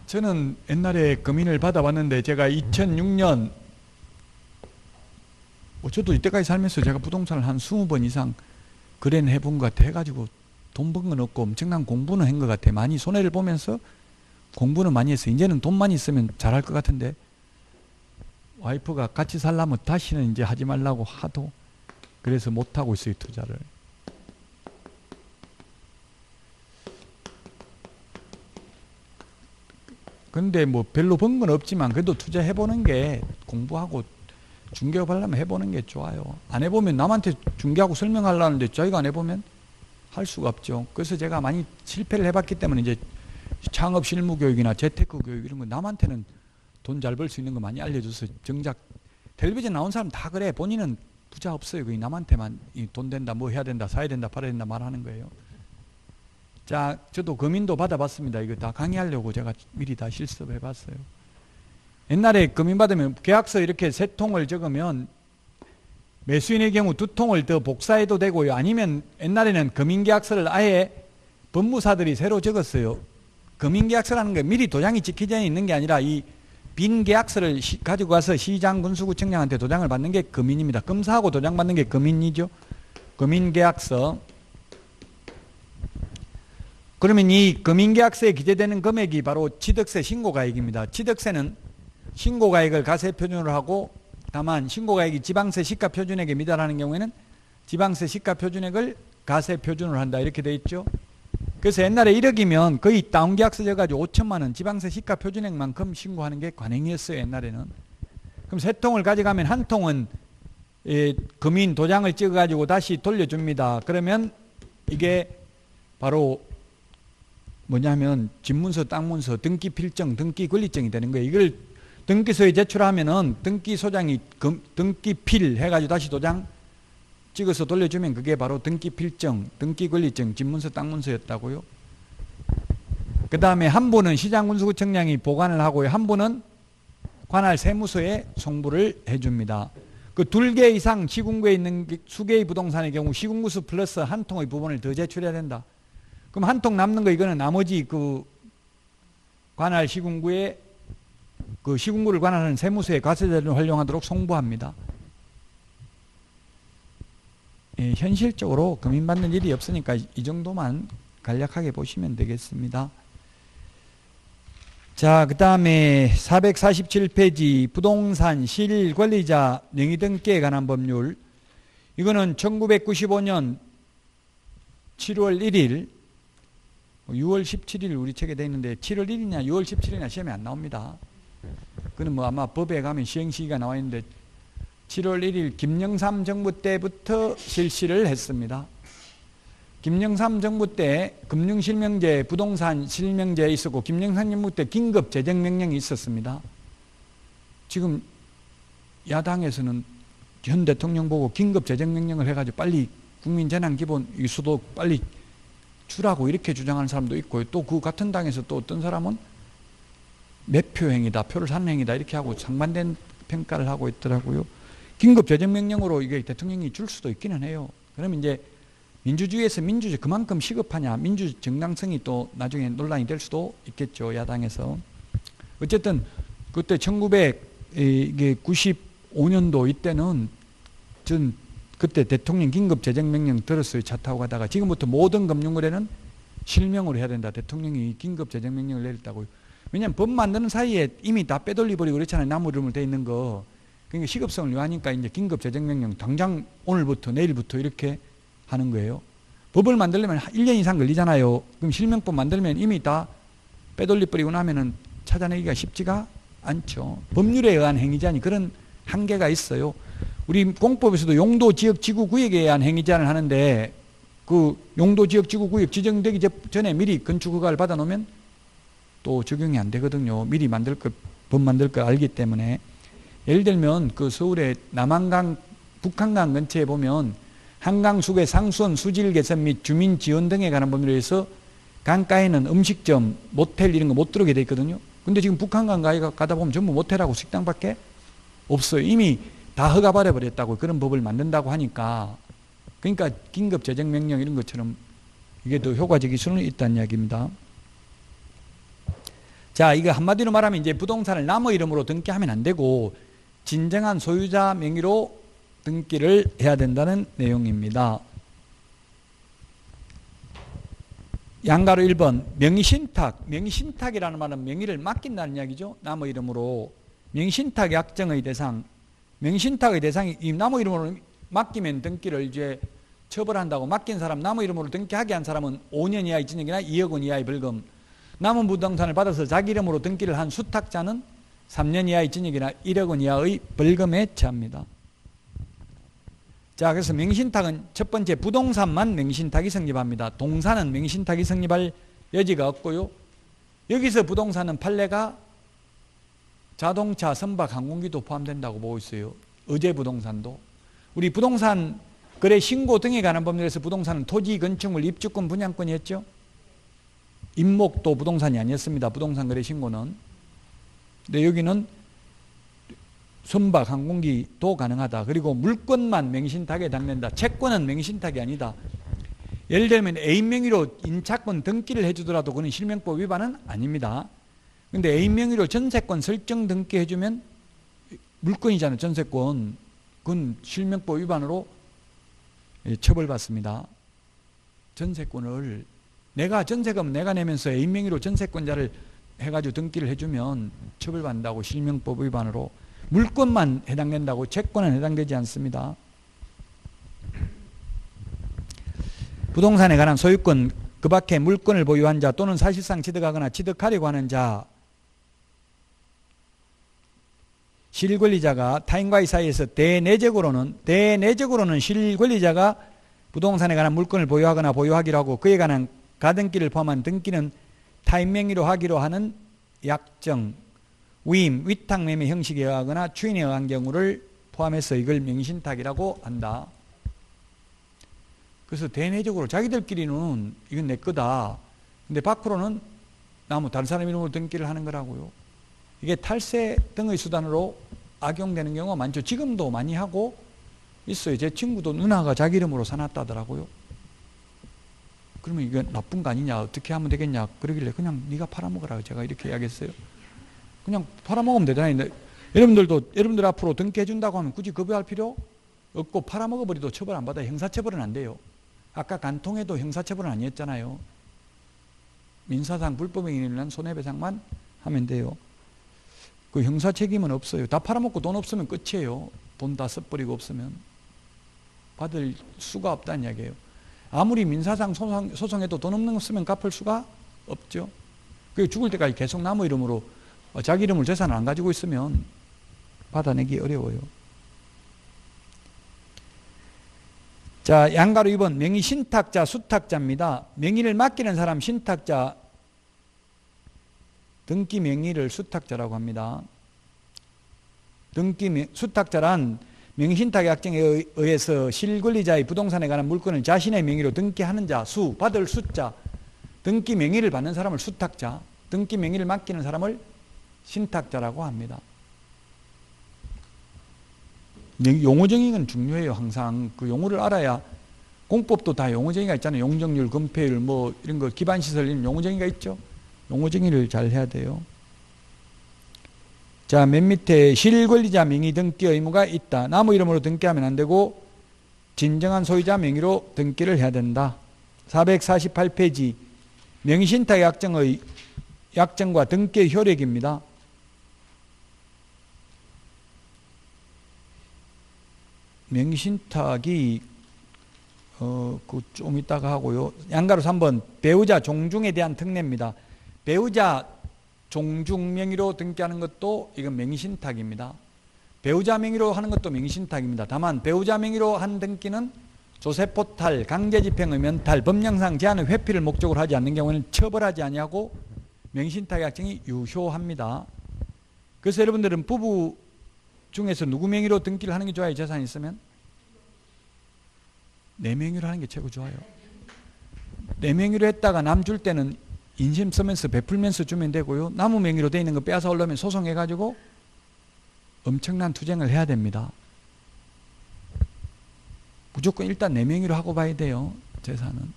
Speaker 1: 저는 옛날에 검인을 받아봤는데 제가 2006년 저도 이때까지 살면서 제가 부동산을 한 20번 이상 거래는 해본 것 같아. 해가지고 돈 번 건 없고 엄청난 공부는 한 것 같아. 많이 손해를 보면서 공부는 많이 했어. 이제는 돈만 있으면 잘할 것 같은데 와이프가 같이 살려면 다시는 이제 하지 말라고 하도 그래서 못하고 있어요, 투자를. 근데 뭐 별로 번 건 없지만 그래도 투자해보는 게 공부하고 중개업 하려면 해보는 게 좋아요. 안 해보면 남한테 중개하고 설명하려는데 자기가 안 해보면 할 수가 없죠. 그래서 제가 많이 실패를 해봤기 때문에 이제 창업 실무 교육이나 재테크 교육 이런 거 남한테는 돈 잘 벌 수 있는 거 많이 알려줘서 정작 텔레비전 나온 사람 다 그래. 본인은 부자 없어요. 그게 남한테만 돈 된다, 뭐 해야 된다, 사야 된다, 팔아야 된다 말하는 거예요. 자, 저도 검인도 받아봤습니다. 이거 다 강의하려고 제가 미리 다 실습해봤어요. 옛날에 검인 받으면 계약서 이렇게 3통을 적으면 매수인의 경우 2통을 더 복사해도 되고요. 아니면 옛날에는 검인계약서를 아예 법무사들이 새로 적었어요. 검인계약서라는 게 미리 도장이 찍히져 있는 게 아니라 이 빈 계약서를 가지고 가서 시장 군수구청장한테 도장을 받는 게 검인입니다. 검사하고 도장 받는 게 검인이죠. 검인계약서. 그러면 이 검인계약서에 기재되는 금액이 바로 취득세 신고가액입니다. 취득세는 신고가액을 가세표준으로 하고 다만 신고가액이 지방세 시가표준액에 미달하는 경우에는 지방세 시가표준액을 가세표준으로 한다 이렇게 돼 있죠. 그래서 옛날에 1억이면 거의 다운계약서 져가지고 5천만 원 지방세 시가표준액만큼 신고하는 게 관행이었어요. 옛날에는. 그럼 3통을 가져가면 한 통은 검인 도장을 찍어가지고 다시 돌려줍니다. 그러면 이게 바로 뭐냐면 집문서, 땅문서, 등기필증, 등기권리증이 되는 거예요. 이걸 등기소에 제출하면은 등기소장이 등기필 해가지고 다시 도장 찍어서 돌려주면 그게 바로 등기필증, 등기권리증, 집문서, 땅문서였다고요. 그 다음에 한 분은 시장군수구청장이 보관을 하고요. 한 분은 관할 세무서에 송부를 해줍니다. 그 2개 이상 시군구에 있는 수개의 부동산의 경우 시군구수 플러스 한 통의 부분을 더 제출해야 된다. 그럼 한 통 남는 거 이거는 나머지 그 관할 시군구에 그 시군구를 관할하는 세무서의 과세자를 활용하도록 송부합니다. 예, 현실적으로 검인받는 일이 없으니까 이 정도만 간략하게 보시면 되겠습니다. 자, 그 다음에 447페이지 부동산 실권리자 명의등기에 관한 법률. 이거는 1995년 7월 1일 6월 17일 우리 책에 돼 있는데 7월 1일이냐 6월 17일이냐 시험에 안 나옵니다. 그는 뭐 아마 법에 가면 시행시기가 나와 있는데 7월 1일 김영삼 정부 때부터 실시를 했습니다. 김영삼 정부 때 금융실명제, 부동산 실명제에 있었고 김영삼 정부 때 긴급재정명령이 있었습니다. 지금 야당에서는 현 대통령 보고 긴급재정명령을 해가지고 빨리 국민재난기본 소득 빨리 주라고 이렇게 주장하는 사람도 있고 또 그 같은 당에서 또 어떤 사람은 매표행위다, 표를 사는 행위다 이렇게 하고 상반된 평가를 하고 있더라고요. 긴급재정명령으로 이게 대통령이 줄 수도 있기는 해요. 그러면 이제 민주주의에서 민주주의 그만큼 시급하냐, 민주 정당성이 또 나중에 논란이 될 수도 있겠죠, 야당에서. 어쨌든 그때 1995년도 이때는 전 그때 대통령 긴급재정명령 들었어요. 차 타고 가다가. 지금부터 모든 금융거래는 실명으로 해야 된다. 대통령이 긴급 재정명령을 내렸다고요. 왜냐하면 법 만드는 사이에 이미 다 빼돌려버리고 그렇잖아요. 나무 이름으로 돼 있는 거. 그러니까 시급성을 요하니까 이제 긴급 재정명령 당장 오늘부터 내일부터 이렇게 하는 거예요. 법을 만들려면 1년 이상 걸리잖아요. 그럼 실명법 만들면 이미 다 빼돌려버리고 나면은 찾아내기가 쉽지가 않죠. 법률에 의한 행위자니 그런 한계가 있어요. 우리 공법에서도 용도지역지구구역에 의한 행위제한을 하는데 그 용도지역지구구역 지정되기 전에 미리 건축허가를 받아놓으면 또 적용이 안 되거든요. 미리 법 만들 걸 알기 때문에. 예를 들면 그 서울의 남한강, 북한강 근처에 보면 한강 수계 상수원 수질 개선 및 주민 지원 등에 관한 법률에 의해서 강가에는 음식점, 모텔 이런 거 못 들어오게 돼 있거든요. 근데 지금 북한강 가다 보면 전부 모텔하고 식당밖에 없어요. 이미 다 허가 받아버렸다고 그런 법을 만든다고 하니까 그러니까 긴급 재정명령 이런 것처럼 이게 더 효과적일 수는 있다는 이야기입니다. 자, 이거 한마디로 말하면 이제 부동산을 남의 이름으로 등기하면 안 되고 진정한 소유자 명의로 등기를 해야 된다는 내용입니다. 양가로 1번 명의신탁. 명의신탁이라는 말은 명의를 맡긴다는 이야기죠. 남의 이름으로. 명의신탁 약정의 대상. 명의신탁의 대상이 이 남의 이름으로 맡기면 등기를 이제 처벌한다고. 맡긴 사람 남의 이름으로 등기하게 한 사람은 5년 이하의 징역이나 2억 원 이하의 벌금. 남은 부동산을 받아서 자기 이름으로 등기를 한 수탁자는 3년 이하의 징역이나 1억 원 이하의 벌금에 처합니다. 자, 그래서 명의신탁은 첫 번째 부동산만 명의신탁이 성립합니다. 동산은 명의신탁이 성립할 여지가 없고요. 여기서 부동산은 판례가 자동차, 선박, 항공기도 포함된다고 보고 있어요. 의제 부동산도. 우리 부동산 거래 신고 등에 관한 법률에서 부동산은 토지, 건축물, 입주권, 분양권이 했죠. 임목도 부동산이 아니었습니다. 부동산 거래 신고는. 근데 여기는 선박, 항공기도 가능하다. 그리고 물권만 명의신탁에 해당된다. 채권은 명의신탁이 아니다. 예를 들면 애인 명의로 인차권 등기를 해주더라도 그건 실명법 위반은 아닙니다. 근데 애인 명의로 전세권 설정 등기해주면 물권이잖아요. 전세권. 그건 실명법 위반으로 처벌받습니다. 전세권을 내가 전세금 내가 내면서 애인 명의로 전세권자를 해가지고 등기를 해주면 처벌받는다고. 실명법 위반으로. 물권만 해당된다고. 채권은 해당되지 않습니다. 부동산에 관한 소유권 그 밖에 물권을 보유한 자 또는 사실상 취득하거나 취득하려고 하는 자, 실권리자가 타인과의 사이에서 대내적으로는 실권리자가 부동산에 관한 물권을 보유하거나 보유하기로 하고 그에 관한 가등기를 포함한 등기는 타인 명의로 하기로 하는 약정, 위임, 위탁매매 형식에 의하거나 추인에 의한 경우를 포함해서 이걸 명의신탁이라고 한다. 그래서 대내적으로 자기들끼리는 이건 내 거다. 근데 밖으로는 다른 사람 이름으로 등기를 하는 거라고요. 이게 탈세 등의 수단으로 악용되는 경우가 많죠. 지금도 많이 하고 있어요. 제 친구도 누나가 자기 이름으로 사놨다더라고요. 그러면 이거 나쁜 거 아니냐, 어떻게 하면 되겠냐 그러길래 그냥 네가 팔아먹으라 제가 이렇게 이야기했어요. 그냥 팔아먹으면 되잖아요. 여러분들 앞으로 등기해 준다고 하면 굳이 거부할 필요 없고 팔아먹어버리도 처벌 안 받아요. 형사처벌은 안 돼요. 아까 간통해도 형사처벌은 아니었잖아요. 민사상 불법행위에 일어난 손해배상만 하면 돼요. 그 형사 책임은 없어요. 다 팔아먹고 돈 없으면 끝이에요. 돈 다 써버리고 없으면 받을 수가 없다는 이야기예요. 아무리 민사상 소송해도 돈 없는 거 쓰면 갚을 수가 없죠. 그 죽을 때까지 계속 나무 이름으로 자기 이름을 재산을 안 가지고 있으면 받아내기 어려워요. 자, 양가로 2번 명의 신탁자, 수탁자입니다. 명의를 맡기는 사람 신탁자, 등기 명의를 수탁자라고 합니다. 수탁자란 명의신탁 약정에 의해서 실권리자의 부동산에 관한 물건을 자신의 명의로 등기하는 자, 받을 수자, 등기 명의를 받는 사람을 수탁자, 등기 명의를 맡기는 사람을 신탁자라고 합니다. 용어 정의는 중요해요. 항상 그 용어를 알아야. 공법도 다 용어 정의가 있잖아요. 용적률, 건폐율 뭐 이런 거 기반시설 이런 용어 정의가 있죠. 용어 정의를 잘 해야 돼요. 자, 맨 밑에 실권리자 명의 등기 의무가 있다. 남의 이름으로 등기하면 안 되고 진정한 소유자 명의로 등기를 해야 된다. 448페이지 명의신탁 약정과 등기의 효력입니다. 명의신탁이 좀 이따가 하고요. 양가로 3번 배우자 종중에 대한 특례입니다. 배우자 종중 명의로 등기하는 것도 이건 명의신탁입니다. 배우자 명의로 하는 것도 명의신탁입니다. 다만 배우자 명의로 한 등기는 조세포탈, 강제집행의 면탈, 법령상 제한의 회피를 목적으로 하지 않는 경우에는 처벌하지 아니하고 명의신탁 약정이 유효합니다. 그래서 여러분들은 부부 중에서 누구 명의로 등기를 하는 게 좋아요? 재산이 있으면? 내 명의로 하는 게 최고 좋아요. 내 명의로 했다가 남 줄 때는 인심 쓰면서 베풀면서 주면 되고요. 나무 명의로 돼 있는 거 빼앗아 올려면 소송해가지고 엄청난 투쟁을 해야 됩니다. 무조건 일단 내 명의로 하고 봐야 돼요. 재산은.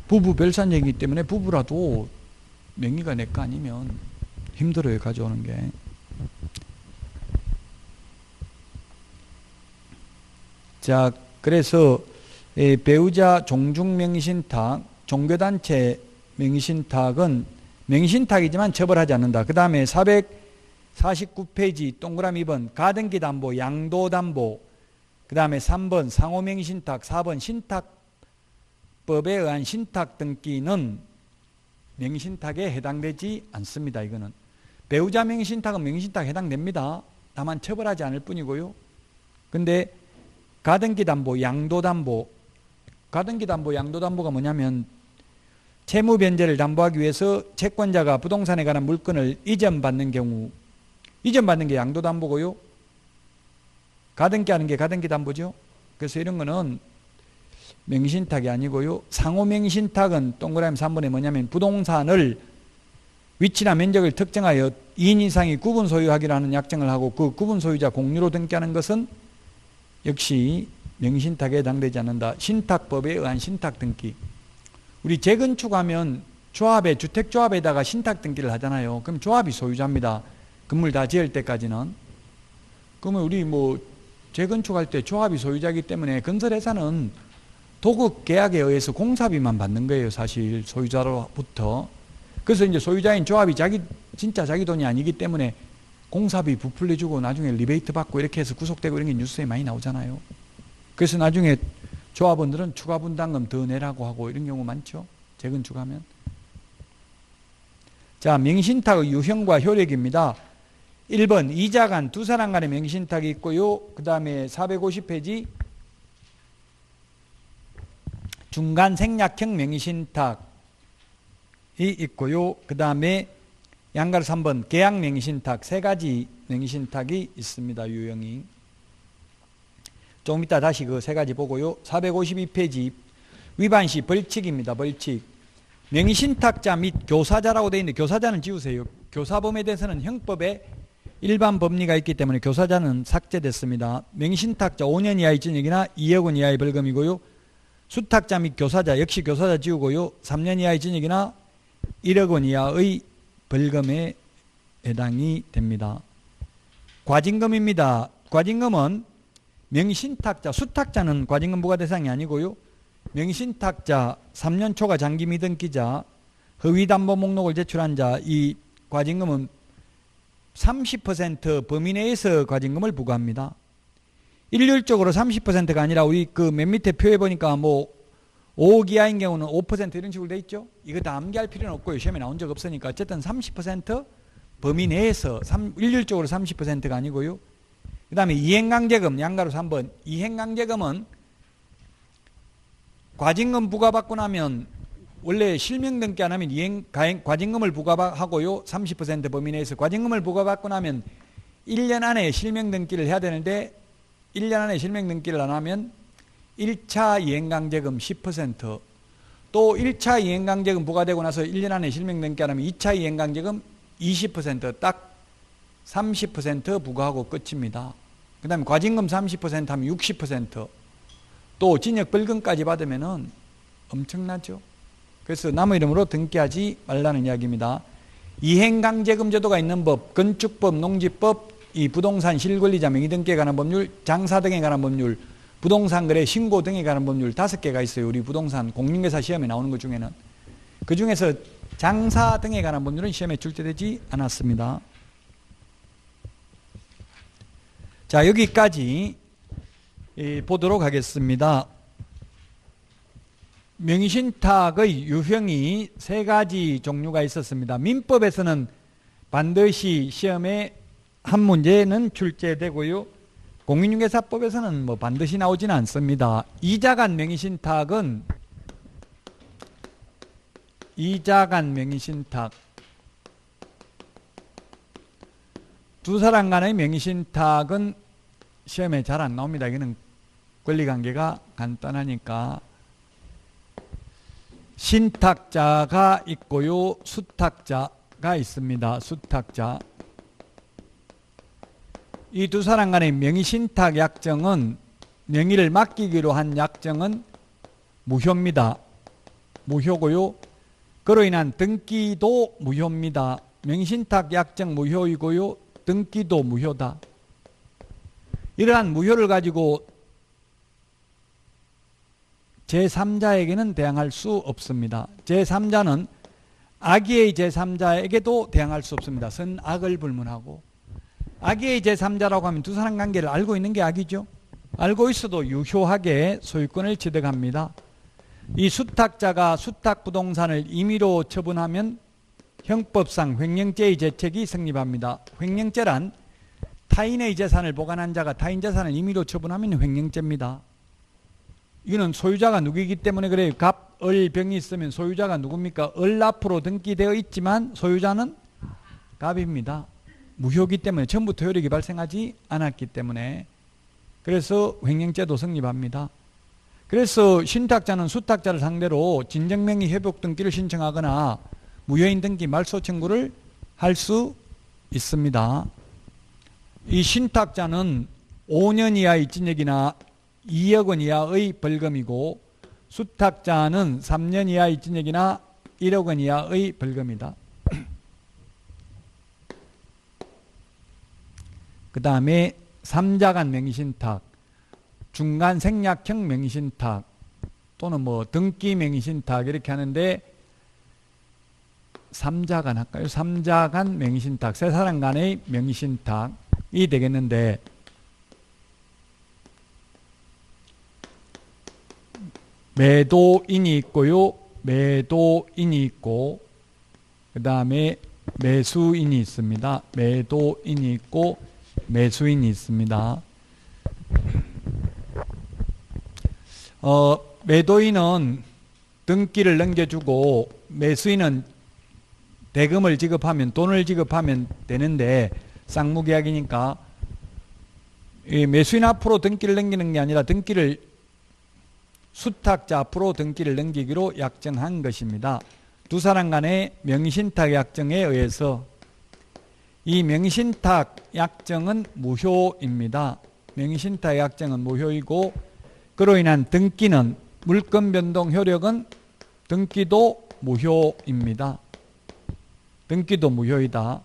Speaker 1: 부부 별산얘기이기 때문에 부부라도 명의가 내 거 아니면 힘들어요. 가져오는 게. 자, 그래서 배우자 종중 명의신탁, 종교단체 명의신탁은 명의신탁이지만 처벌하지 않는다. 그 다음에 449페이지 동그라미 2번 가등기 담보, 양도 담보, 그 다음에 3번 상호 명의신탁, 4번 신탁법에 의한 신탁 등기는 명의신탁에 해당되지 않습니다. 이거는 배우자 명의신탁은 명의신탁에 해당됩니다. 다만 처벌하지 않을 뿐이고요. 근데 가등기 담보, 양도 담보, 가등기 담보, 양도 담보가 뭐냐면 채무 변제를 담보하기 위해서 채권자가 부동산에 관한 물건을 이전받는 경우, 이전받는 게 양도 담보고요. 가등기 하는 게 가등기 담보죠. 그래서 이런 거는 명의신탁이 아니고요. 상호 명의신탁은 동그라미 3번에 뭐냐면 부동산을 위치나 면적을 특정하여 2인 이상이 구분 소유하기로 하는 약정을 하고 그 구분 소유자 공유로 등기하는 것은 역시 명의신탁에 해당되지 않는다. 신탁법에 의한 신탁 등기. 우리 재건축하면 조합에 주택조합에다가 신탁 등기를 하잖아요. 그럼 조합이 소유자입니다. 건물 다 지을 때까지는. 그러면 우리 뭐 재건축할 때 조합이 소유자이기 때문에 건설회사는 도급 계약에 의해서 공사비만 받는 거예요. 사실 소유자로부터. 그래서 이제 소유자인 조합이 진짜 자기 돈이 아니기 때문에 공사비 부풀려주고 나중에 리베이트 받고 이렇게 해서 구속되고 이런 게 뉴스에 많이 나오잖아요. 그래서 나중에 조합원들은 추가 분담금 더 내라고 하고 이런 경우 많죠. 재건축하면. 자, 명의신탁의 유형과 효력입니다. 1번 이자 간 두 사람 간의 명의신탁이 있고요. 그 다음에 450페이지 중간 생략형 명의신탁이 있고요. 그 다음에 양가로 3번 계약 명의신탁, 세 가지 명의신탁이 있습니다. 유형이. 조금 이따 다시 그 세 가지 보고요. 452페이지 위반 시 벌칙입니다. 벌칙. 명의신탁자 및 교사자라고 되어 있는데 교사자는 지우세요. 교사범에 대해서는 형법에 일반 법리가 있기 때문에 교사자는 삭제됐습니다. 명의신탁자 5년 이하의 징역이나 2억 원 이하의 벌금이고요. 수탁자 및 교사자 역시 교사자 지우고요. 3년 이하의 징역이나 1억 원 이하의 벌금에 해당이 됩니다. 과징금입니다. 과징금은 명의신탁자, 수탁자는 과징금 부과 대상이 아니고요. 명의신탁자, 3년 초과 장기 미등기자, 허위담보 목록을 제출한 자, 이 과징금은 30% 범위 내에서 과징금을 부과합니다. 일률적으로 30%가 아니라 우리 그 맨 밑에 표에 보니까 뭐 5억 이하인 경우는 5% 이런 식으로 돼 있죠. 이거 다 암기할 필요는 없고요. 시험에 나온 적 없으니까 어쨌든 30% 범위 내에서 일률적으로 30%가 아니고요. 그 다음에 이행강제금 양가로 3번 이행강제금은 과징금 부과받고 나면 원래 실명 등기 안 하면 과징금을 부과하고요. 30% 범위 내에서 과징금을 부과받고 나면 1년 안에 실명 등기를 해야 되는데 1년 안에 실명 등기를 안 하면 1차 이행강제금 10%, 또 1차 이행강제금 부과되고 나서 1년 안에 실명 등기 안 하면 2차 이행강제금 20%, 딱 30% 부과하고 끝입니다. 그 다음에 과징금 30% 하면 60%, 또 징역 벌금까지 받으면은 엄청나죠. 그래서 남의 이름으로 등기하지 말라는 이야기입니다. 이행강제금 제도가 있는 법, 건축법, 농지법, 이 부동산 실권리자 명의등기에 관한 법률, 장사 등에 관한 법률, 부동산 거래 신고 등에 관한 법률 5개가 있어요. 우리 부동산 공인중개사 시험에 나오는 것 중에는. 그 중에서 장사 등에 관한 법률은 시험에 출제되지 않았습니다. 자, 여기까지 보도록 하겠습니다. 명의신탁의 유형이 3가지 종류가 있었습니다. 민법에서는 반드시 시험에 한 문제는 출제되고요. 공인중개사법에서는 뭐 반드시 나오지는 않습니다. 이자간 명의신탁은 이자간 명의신탁, 두 사람 간의 명의신탁은 시험에 잘 안 나옵니다. 이거는 권리관계가 간단하니까. 신탁자가 있고요, 수탁자가 있습니다. 수탁자. 이 두 사람 간의 명의신탁 약정은, 명의를 맡기기로 한 약정은 무효입니다. 무효고요. 그로 인한 등기도 무효입니다. 명의신탁 약정 무효이고요, 등기도 무효다. 이러한 무효를 가지고 제3자에게는 대항할 수 없습니다. 제3자는 악의의 제3자에게도 대항할 수 없습니다. 선악을 불문하고. 악의의 제3자라고 하면 두 사람 관계를 알고 있는 게 악이죠. 알고 있어도 유효하게 소유권을 취득합니다. 이 수탁자가 수탁부동산을 임의로 처분하면 형법상 횡령죄의 죄책이 성립합니다. 횡령죄란 타인의 재산을 보관한 자가 타인 재산을 임의로 처분하면 횡령죄입니다. 이거는 소유자가 누구이기 때문에 그래요. 갑, 을, 병이 있으면 소유자가 누굽니까? 을 앞으로 등기되어 있지만 소유자는 갑입니다. 무효기 때문에, 처음부터 효력이 발생하지 않았기 때문에. 그래서 횡령죄도 성립합니다. 그래서 신탁자는 수탁자를 상대로 진정명의 회복 등기를 신청하거나 무효인 등기 말소 청구를 할 수 있습니다. 이 신탁자는 5년 이하의 징역이나 2억 원 이하의 벌금이고, 수탁자는 3년 이하의 징역이나 1억 원 이하의 벌금이다. 그 다음에 3자간 명의신탁, 중간 생략형 명의신탁, 또는 뭐 등기 명의신탁 이렇게 하는데, 3자간 할까요? 3자간 명의신탁, 세 사람 간의 명의신탁이 되겠는데, 매도인이 있고요, 매도인이 있고, 그 다음에 매수인이 있습니다. 매도인이 있고 매수인이 있습니다. 매도인은 등기를 넘겨주고 매수인은 대금을 지급하면, 돈을 지급하면 되는데, 쌍무계약이니까 이 매수인 앞으로 등기를 넘기는 게 아니라 등기를 수탁자 앞으로 등기를 넘기기로 약정한 것입니다. 두 사람 간의 명의신탁 약정에 의해서. 이 명의신탁 약정은 무효입니다. 명의신탁 약정은 무효이고, 그로 인한 등기는, 물권 변동 효력은 등기도 무효입니다. 등기도 무효이다.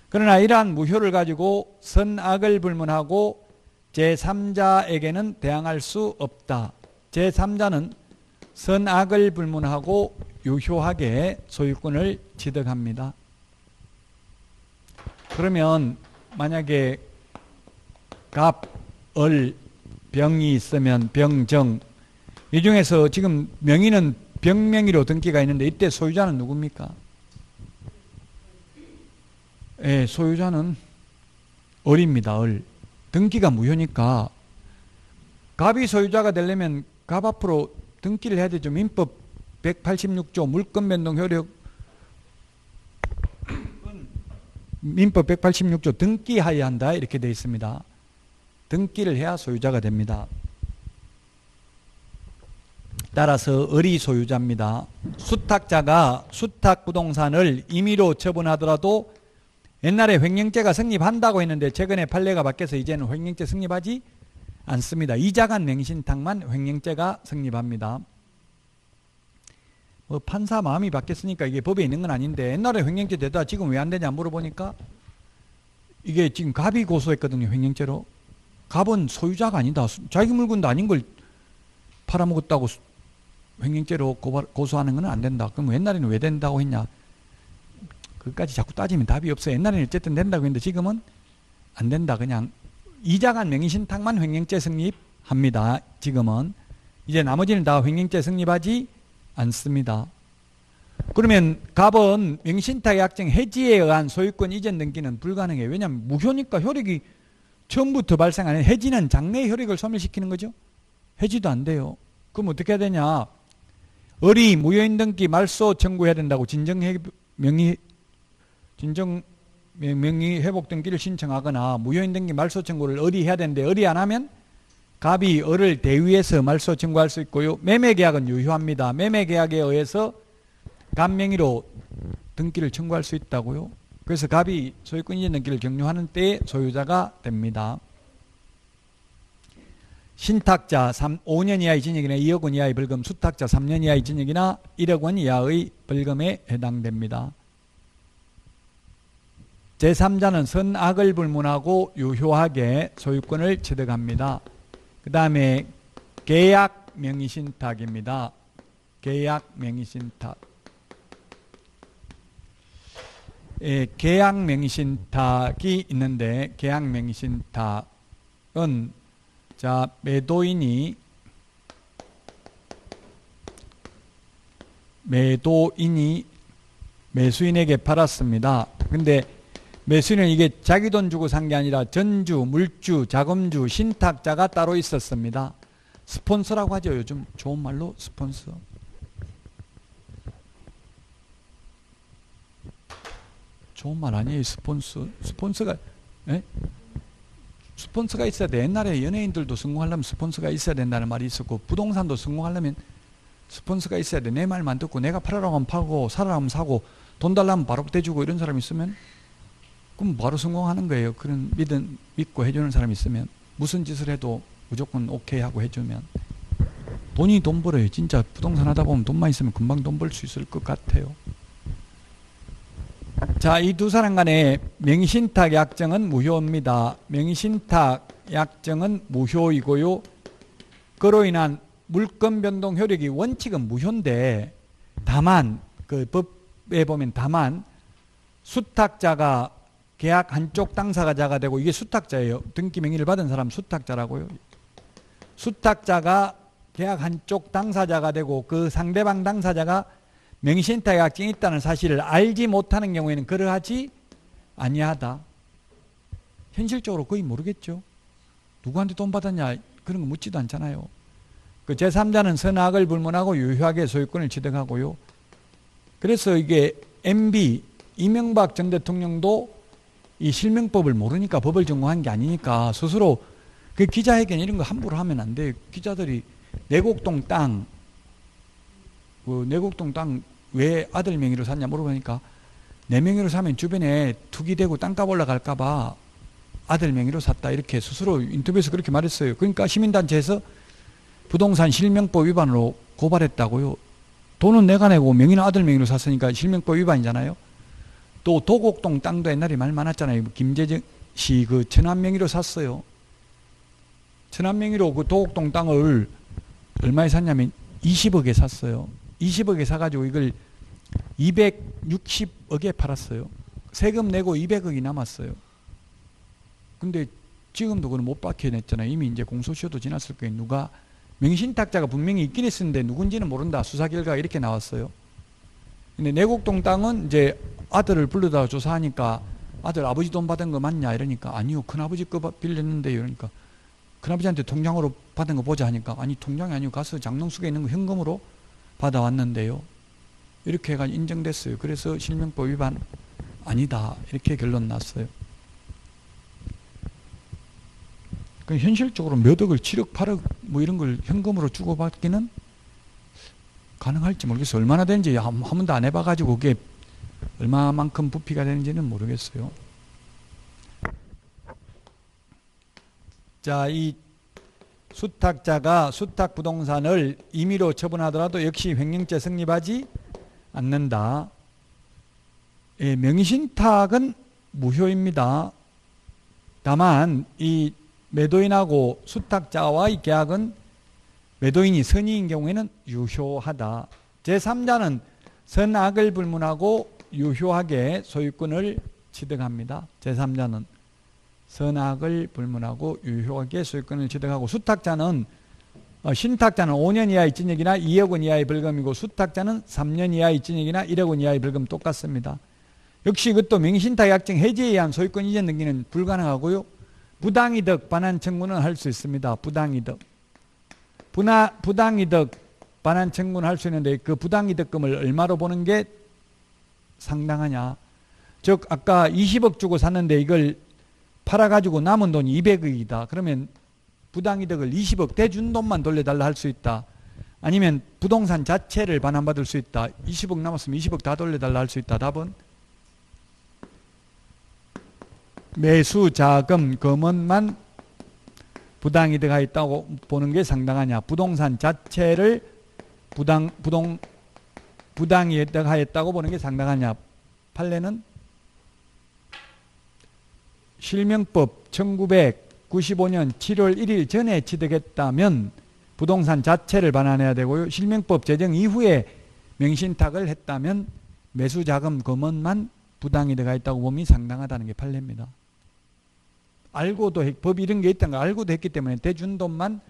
Speaker 1: 그러나 이러한 무효를 가지고 선악을 불문하고 제3자에게는 대항할 수 없다. 제3자는 선악을 불문하고 유효하게 소유권을 취득합니다. 그러면 만약에 갑, 을, 병이 있으면 병정, 이 중에서 지금 명의는 병명의로 등기가 있는데 이때 소유자는 누굽니까? 예, 소유자는 을입니다. 을. 등기가 무효니까 갑이 소유자가 되려면 갑 앞으로 등기를 해야 되죠. 민법 186조 물권 변동 효력, 민법 186조 등기하여야 한다 이렇게 되어 있습니다. 등기를 해야 소유자가 됩니다. 따라서 을이 소유자입니다. 수탁자가 수탁부동산을 임의로 처분하더라도 옛날에 횡령죄가 성립한다고 했는데 최근에 판례가 바뀌어서 이제는 횡령죄 성립하지 않습니다. 이자간 명의신탁만 횡령죄가 성립합니다. 뭐 판사 마음이 바뀌었으니까 이게 법에 있는 건 아닌데, 옛날에 횡령죄 되다 지금 왜 안 되냐 물어보니까 이게 지금 갑이 고소했거든요. 횡령죄로. 갑은 소유자가 아니다. 자기 물건도 아닌 걸 팔아먹었다고 횡령죄로 고소하는 건 안 된다. 그럼 옛날에는 왜 된다고 했냐? 그것까지 자꾸 따지면 답이 없어. 옛날에는 어쨌든 된다고 했는데 지금은 안 된다. 그냥 이자간 명의신탁만 횡령죄 성립합니다. 지금은. 이제 나머지는 다 횡령죄 성립하지 않습니다. 그러면 갑은 명의신탁 약정 해지에 의한 소유권 이전 등기는 불가능해요. 왜냐하면 무효니까 효력이 처음부터 발생하는 해지는 장래의 효력을 소멸시키는 거죠. 해지도 안 돼요. 그럼 어떻게 해야 되냐? 을이 무효인 등기 말소 청구해야 된다고 명의 회복 등기를 신청하거나 무효인 등기 말소 청구를 을이 해야 되는데 을이 안 하면 갑이 을을 대위해서 말소 청구할 수 있고요. 매매계약은 유효합니다. 매매계약에 의해서 갑 명의로 등기를 청구할 수 있다고요. 그래서 갑이 소유권 이전 등기를 격려하는 때에 소유자가 됩니다. 신탁자 5년 이하의 징역이나 2억 원 이하의 벌금, 수탁자 3년 이하의 징역이나 1억 원 이하의 벌금에 해당됩니다. 제3자는 선악을 불문하고 유효하게 소유권을 취득합니다. 그 다음에 계약 명의신탁입니다. 계약 명의신탁. 계약 명의신탁이 있는데 계약 명의신탁은 자 매도인이 매수인에게 팔았습니다. 근데 매수인은 이게 자기 돈 주고 산 게 아니라 전주, 물주, 자금주, 신탁자가 따로 있었습니다. 스폰서라고 하죠. 요즘 좋은 말로 스폰서. 좋은 말 아니에요. 스폰서. 스폰서가 있어야 돼. 옛날에 연예인들도 성공하려면 스폰서가 있어야 된다는 말이 있었고 부동산도 성공하려면 스폰서가 있어야 돼. 내 말만 듣고 내가 팔으라고 하면 팔고 사라고 하면 사고 돈 달라면 바로 대주고 이런 사람이 있으면 그럼 바로 성공하는 거예요. 그런 믿고 해주는 사람이 있으면 무슨 짓을 해도 무조건 오케이 하고 해주면 돈 벌어요. 진짜 부동산 하다 보면 돈만 있으면 금방 돈 벌 수 있을 것 같아요. 자, 이 두 사람 간의 명의신탁 약정은 무효입니다. 명의신탁 약정은 무효이고요. 그로 인한 물권 변동 효력이 원칙은 무효인데 다만 그 법에 보면 다만 수탁자가 계약 한쪽 당사자가 되고 이게 수탁자예요. 등기 명의를 받은 사람 수탁자라고요. 수탁자가 계약 한쪽 당사자가 되고 그 상대방 당사자가 명의신탁 약정이 있다는 사실을 알지 못하는 경우에는 그러하지 아니하다. 현실적으로 거의 모르겠죠. 누구한테 돈 받았냐 그런 거 묻지도 않잖아요. 그 제3자는 선악을 불문하고 유효하게 소유권을 취득하고요. 그래서 이게 MB 이명박 전 대통령도 이 실명법을 모르니까 법을 전공한 게 아니니까 스스로 그 기자회견 이런 거 함부로 하면 안 돼요. 기자들이 내곡동 땅 왜 아들 명의로 샀냐 물어보니까 내 명의로 사면 주변에 투기되고 땅값 올라갈까봐 아들 명의로 샀다 이렇게 스스로 인터뷰에서 그렇게 말했어요. 그러니까 시민단체에서 부동산 실명법 위반으로 고발했다고요. 돈은 내가 내고 명의는 아들 명의로 샀으니까 실명법 위반이잖아요. 또 도곡동 땅도 옛날에 말 많았잖아요. 김재정 씨 그 천안 명의로 샀어요. 천안 명의로 그 도곡동 땅을 얼마에 샀냐면 20억에 샀어요. 20억에 사가지고 이걸 260억에 팔았어요. 세금 내고 200억이 남았어요. 근데 지금도 그걸 못 밝혀냈잖아요. 이미 이제 공소시효도 지났을 거예요. 누가 명의신탁자가 분명히 있긴 했었는데 누군지는 모른다. 수사 결과가 이렇게 나왔어요. 근데 내곡동 땅은 이제 아들을 불러다가 조사하니까 아들 아버지 돈 받은 거 맞냐 이러니까 아니요 큰아버지 거 빌렸는데요. 그러니까 큰아버지한테 통장으로 받은 거 보자 하니까 아니 통장이 아니고 가서 장롱 속에 있는 거 현금으로 받아왔는데요. 이렇게 해가지고 인정됐어요. 그래서 실명법 위반 아니다 이렇게 결론 났어요. 현실적으로 몇 억을 7억 8억 뭐 이런 걸 현금으로 주고받기는 가능할지 모르겠어요. 얼마나 되는지 한 번도 안 해봐가지고 그게 얼마만큼 부피가 되는지는 모르겠어요. 자, 이 수탁자가 수탁부동산을 임의로 처분하더라도 역시 횡령죄 성립하지 않는다. 명의신탁은 무효입니다. 다만 이 매도인하고 수탁자와의 계약은 매도인이 선의인 경우에는 유효하다. 제3자는 선악을 불문하고 유효하게 소유권을 취득합니다. 제3자는 선악을 불문하고 유효하게 소유권을 취득하고, 수탁자는 신탁자는 5년 이하의 징역이나 2억 원 이하의 벌금이고, 수탁자는 3년 이하의 징역이나 1억 원 이하의 벌금 똑같습니다. 역시 이것도 명의신탁 약정 해지에 의한 소유권 이전 등기는 불가능하고요. 부당이득 반환 청구는 할 수 있습니다. 부당이득 반환 청구는 할 수 있는데, 그 부당이득금을 얼마로 보는 게 상당하냐. 즉 아까 20억 주고 샀는데 이걸 팔아가지고 남은 돈이 200억이다. 그러면 부당이득을 20억 대준 돈만 돌려달라 할 수 있다. 아니면 부동산 자체를 반환받을 수 있다. 20억 남았으면 20억 다 돌려달라 할 수 있다. 답은 매수자금 금원만 부당이득 하였다고 보는 게 상당하냐. 부동산 자체를 부당이득 하였다고 보는 게 상당하냐. 판례는 실명법 1995년 7월 1일 전에 취득했다면 부동산 자체를 반환해야 되고요. 실명법 제정 이후에 명신탁을 했다면 매수자금 금원만 부당이득 하였다고 봄이 상당하다는 게 판례입니다. 알고도 법이 이런 게 있다는 걸 알고도 했기 때문에 대준 돈만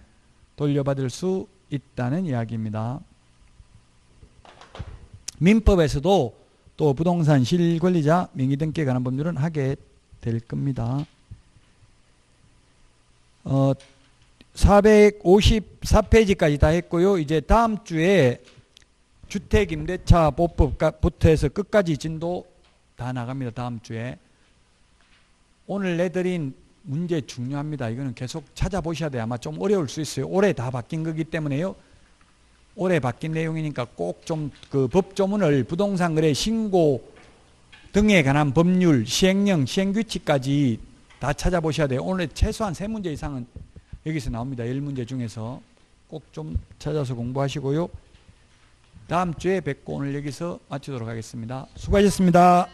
Speaker 1: 돌려받을 수 있다는 이야기입니다. 민법에서도 또 부동산 실권리자 명의등기에 관한 법률은 하게 될 겁니다. 454페이지까지 다 했고요. 이제 다음 주에 주택임대차 보법부터 해서 끝까지 진도 다 나갑니다. 다음 주에. 오늘 내드린 문제 중요합니다. 이거는 계속 찾아보셔야 돼요. 아마 좀 어려울 수 있어요. 올해 다 바뀐 거기 때문에요. 올해 바뀐 내용이니까 꼭 좀 그 법조문을 부동산 거래 신고 등에 관한 법률, 시행령, 시행규칙까지 다 찾아보셔야 돼요. 오늘 최소한 3문제 이상은 여기서 나옵니다. 10문제 중에서 꼭 좀 찾아서 공부하시고요. 다음 주에 뵙고 오늘 여기서 마치도록 하겠습니다. 수고하셨습니다.